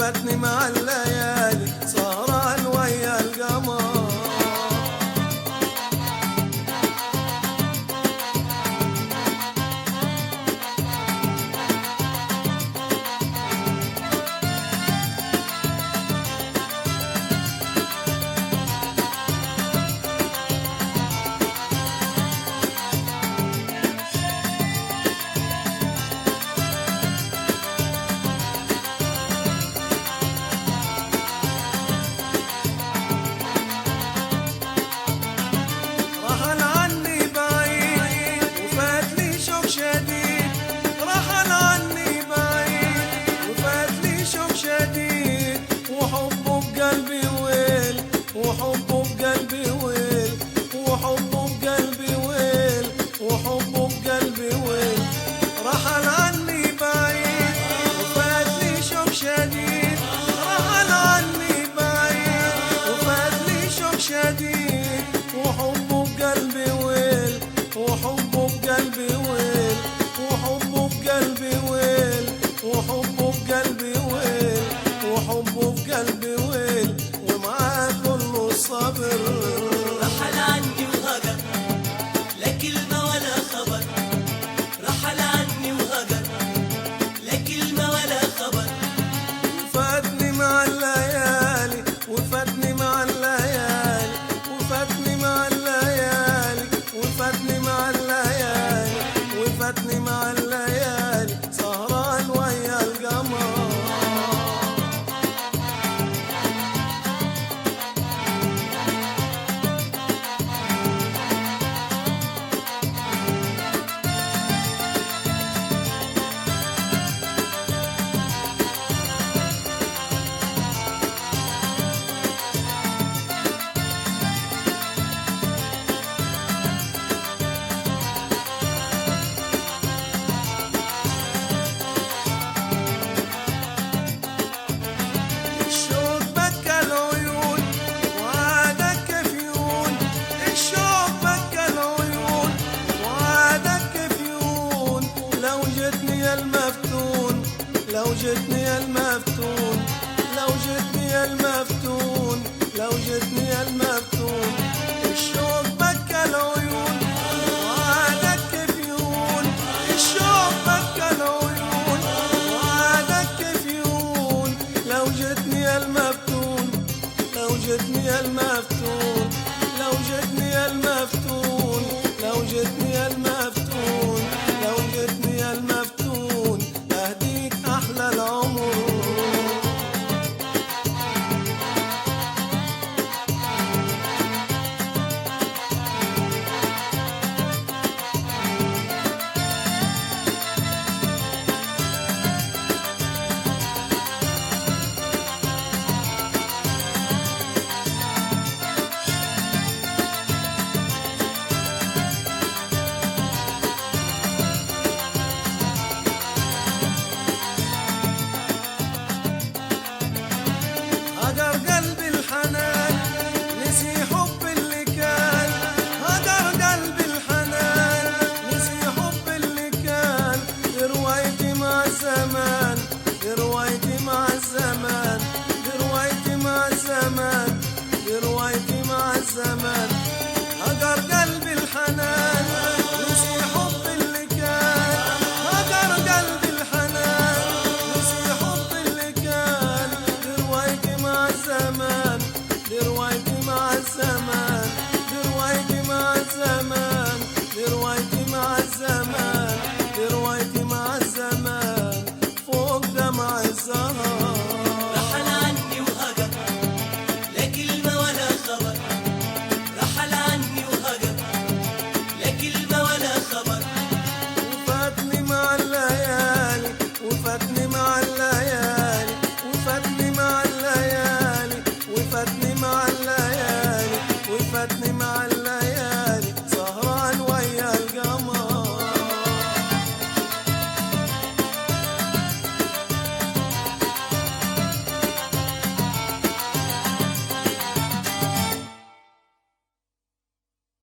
وفاتني مع الليالي سهران ويا القمر. وحبه بقلبي ويل وحبه بقلبي ويل وحبه بقلبي ويل. رحل عني بعيد وفاتني شوق شديد، رحل عني بعيد وفاتني شوق شديد. وحبه بقلبي ويل وحبه بقلبي ويل وحبه بقلبي ويل وحبه بقلبي ويل وحبه بقلبي ويل. صبر رحل عني وهجر لا كلمة ولا خبر، رحل عني وهجر لا كلمة ولا خبر. وفاتني مع الليالي وفاتني مع الليالي وفاتني مع الليالي وفاتني مع الليالي وفاتني مع الليالي سهران ويا القمر. لو جتني المفتون لو جتني المفتون لو جتني المفتون. الشوق بكى العيون وعادك كفيون، الشوق بكى العيون وعادك كفيون. لو جتني المفتون لو جتني المفتون لو جتني